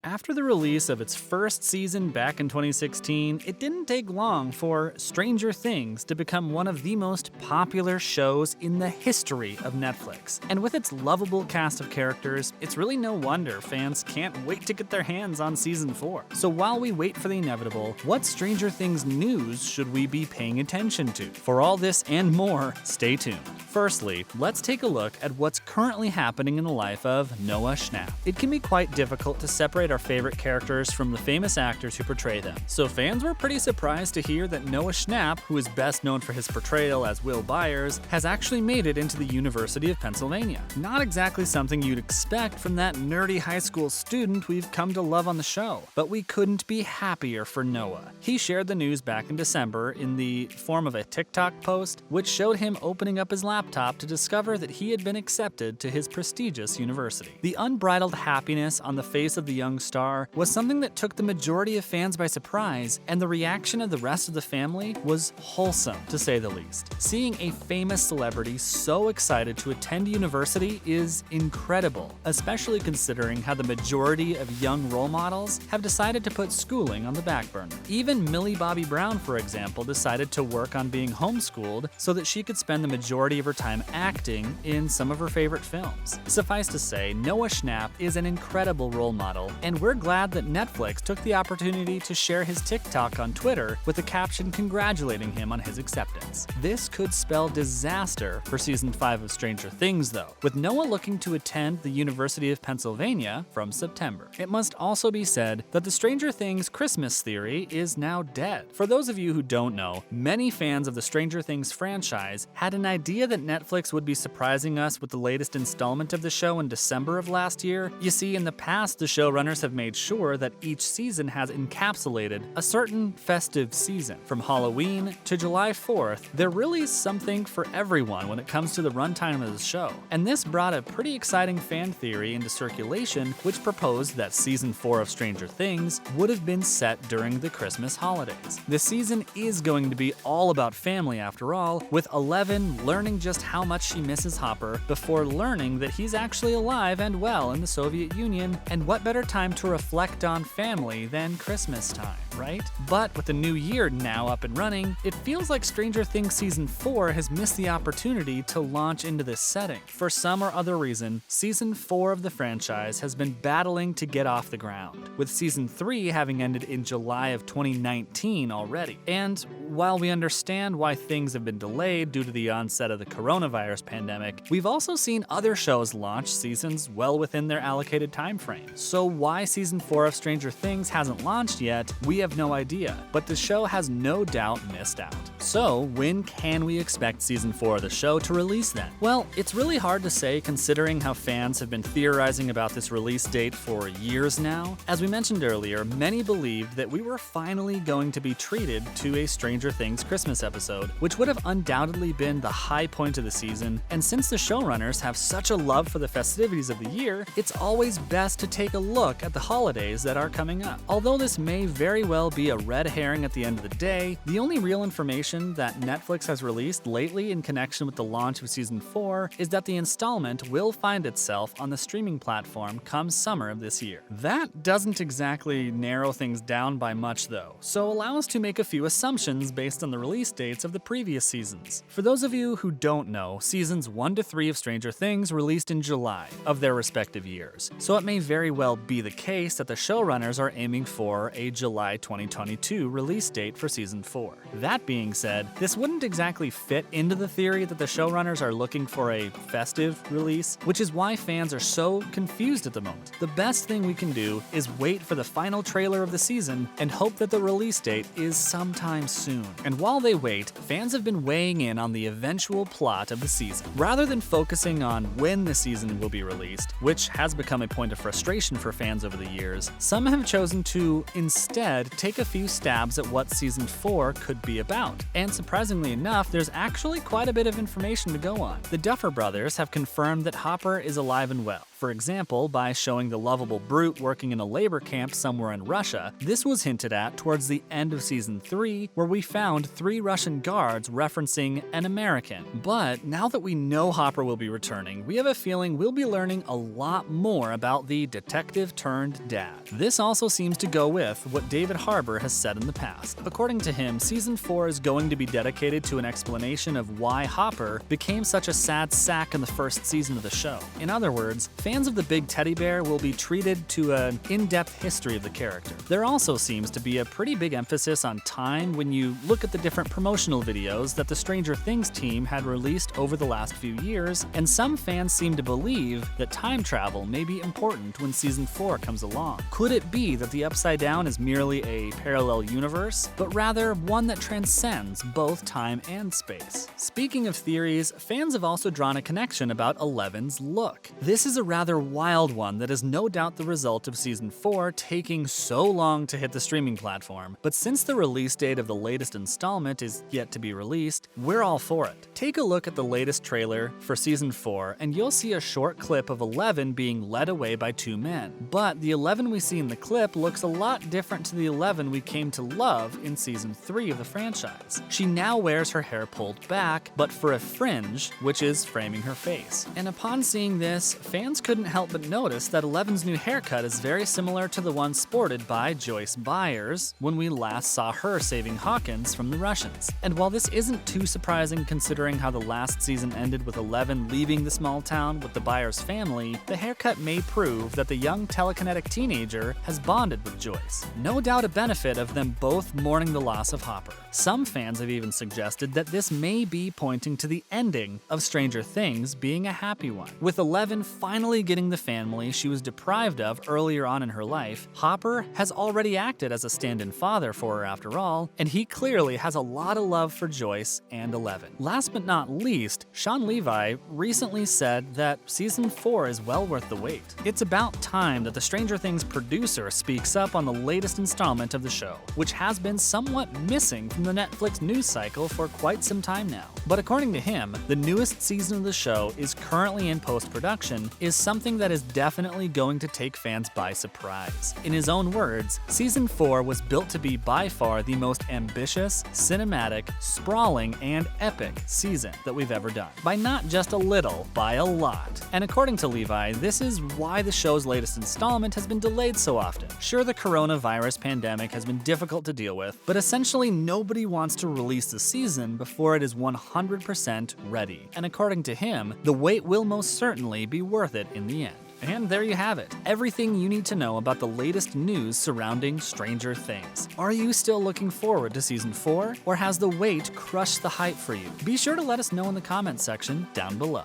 After the release of its first season back in 2016, it didn't take long for Stranger Things to become one of the most popular shows in the history of Netflix. And with its lovable cast of characters, it's really no wonder fans can't wait to get their hands on season 4. So while we wait for the inevitable, what Stranger Things news should we be paying attention to? For all this and more, stay tuned. Firstly, let's take a look at what's currently happening in the life of Noah Schnapp. It can be quite difficult to separate our favorite characters from the famous actors who portray them. So fans were pretty surprised to hear that Noah Schnapp, who is best known for his portrayal as Will Byers, has actually made it into the University of Pennsylvania. Not exactly something you'd expect from that nerdy high school student we've come to love on the show, but we couldn't be happier for Noah. He shared the news back in December in the form of a TikTok post, which showed him opening up his laptop to discover that he had been accepted to his prestigious university. The unbridled happiness on the face of the young star was something that took the majority of fans by surprise, and the reaction of the rest of the family was wholesome, to say the least. Seeing a famous celebrity so excited to attend university is incredible, especially considering how the majority of young role models have decided to put schooling on the back burner. Even Millie Bobby Brown, for example, decided to work on being homeschooled so that she could spend the majority of her time acting in some of her favorite films. Suffice to say, Noah Schnapp is an incredible role model, and we're glad that Netflix took the opportunity to share his TikTok on Twitter with a caption congratulating him on his acceptance. This could spell disaster for season 5 of Stranger Things, though, with Noah looking to attend the University of Pennsylvania from September. It must also be said that the Stranger Things Christmas theory is now dead. For those of you who don't know, many fans of the Stranger Things franchise had an idea that Netflix would be surprising us with the latest installment of the show in December of last year. You see, in the past, the showrunners have made sure that each season has encapsulated a certain festive season. From Halloween to July 4th, there really is something for everyone when it comes to the runtime of the show. And this brought a pretty exciting fan theory into circulation, which proposed that season 4 of Stranger Things would have been set during the Christmas holidays. The season is going to be all about family after all, with Eleven learning just how much she misses Hopper before learning that he's actually alive and well in the Soviet Union, and what better time to reflect on family than Christmas time, right? But with the new year now up and running, it feels like Stranger Things Season 4 has missed the opportunity to launch into this setting. For some or other reason, Season 4 of the franchise has been battling to get off the ground, with Season 3 having ended in July of 2019 already. And while we understand why things have been delayed due to the onset of the coronavirus pandemic, we've also seen other shows launch seasons well within their allocated time frame. So why Season 4 of Stranger Things hasn't launched yet, we have no idea, but the show has no doubt missed out. So when can we expect Season 4 of the show to release then? Well, it's really hard to say considering how fans have been theorizing about this release date for years now. As we mentioned earlier, many believed that we were finally going to be treated to a Stranger Things Christmas episode, which would have undoubtedly been the high point of the season, and since the showrunners have such a love for the festivities of the year, it's always best to take a look at the holidays that are coming up. Although this may very well be a red herring at the end of the day, the only real information that Netflix has released lately in connection with the launch of Season 4 is that the installment will find itself on the streaming platform come summer of this year. That doesn't exactly narrow things down by much though, so allow us to make a few assumptions based on the release dates of the previous seasons. For those of you who don't know, seasons 1 to 3 of Stranger Things released in July of their respective years, so it may very well be the case that the showrunners are aiming for a July 2022 release date for Season 4. That being said, this wouldn't exactly fit into the theory that the showrunners are looking for a festive release, which is why fans are so confused at the moment. The best thing we can do is wait for the final trailer of the season and hope that the release date is sometime soon. And while they wait, fans have been weighing in on the eventual plot of the season. Rather than focusing on when the season will be released, which has become a point of frustration for fans over the years, some have chosen to instead take a few stabs at what Season 4 could be about. And surprisingly enough, there's actually quite a bit of information to go on. The Duffer Brothers have confirmed that Hopper is alive and well. For example, by showing the lovable brute working in a labor camp somewhere in Russia. This was hinted at towards the end of Season 3, where we found 3 Russian guards referencing an American. But now that we know Hopper will be returning, we have a feeling we'll be learning a lot more about the detective-turned-dad. This also seems to go with what David Harbour has said in the past. According to him, Season 4 is going to be dedicated to an explanation of why Hopper became such a sad sack in the first season of the show. In other words, fans of the big teddy bear will be treated to an in-depth history of the character. There also seems to be a pretty big emphasis on time when you look at the different promotional videos that the Stranger Things team had released over the last few years, and some fans seem to believe that time travel may be important when Season 4 comes along. Could it be that the Upside Down is merely a parallel universe, but rather one that transcends both time and space? Speaking of theories, fans have also drawn a connection about Eleven's look. This is a rather wild one that is no doubt the result of Season 4 taking so long to hit the streaming platform, but since the release date of the latest installment is yet to be released, we're all for it. Take a look at the latest trailer for Season 4 and you'll see a short clip of Eleven being led away by 2 men. But the Eleven we see in the clip looks a lot different to the Eleven we came to love in Season 3 of the franchise. She now wears her hair pulled back, but for a fringe, which is framing her face. And upon seeing this, fans couldn't help but notice that Eleven's new haircut is very similar to the one sported by Joyce Byers when we last saw her saving Hawkins from the Russians. And while this isn't too surprising considering how the last season ended with Eleven leaving the small town with the Byers family, the haircut may prove that the young telekinetic teenager has bonded with Joyce. No doubt a benefit of them both mourning the loss of Hopper. Some fans have even suggested that this may be pointing to the ending of Stranger Things being a happy one. With Eleven finally getting the family she was deprived of earlier on in her life, Hopper has already acted as a stand-in father for her after all, and he clearly has a lot of love for Joyce and Eleven. Last but not least, Sean Levi recently said that Season 4 is well worth the wait. It's about time that the Stranger Things producer speaks up on the latest installment of the show, which has been somewhat missing from the Netflix news cycle for quite some time now. But according to him, the newest season of the show is currently in post-production, is something that is definitely going to take fans by surprise. In his own words, Season 4 was built to be by far the most ambitious, cinematic, sprawling, and epic season that we've ever done. By not just a little, by a lot. And according to Levi, this is why the show's latest installment has been delayed so often. Sure, the coronavirus pandemic has been difficult to deal with, but essentially nobody wants to release the season before it is 100% ready. And according to him, the wait will most certainly be worth it in the end. And there you have it, everything you need to know about the latest news surrounding Stranger Things. Are you still looking forward to Season 4, or has the wait crushed the hype for you? Be sure to let us know in the comments section down below.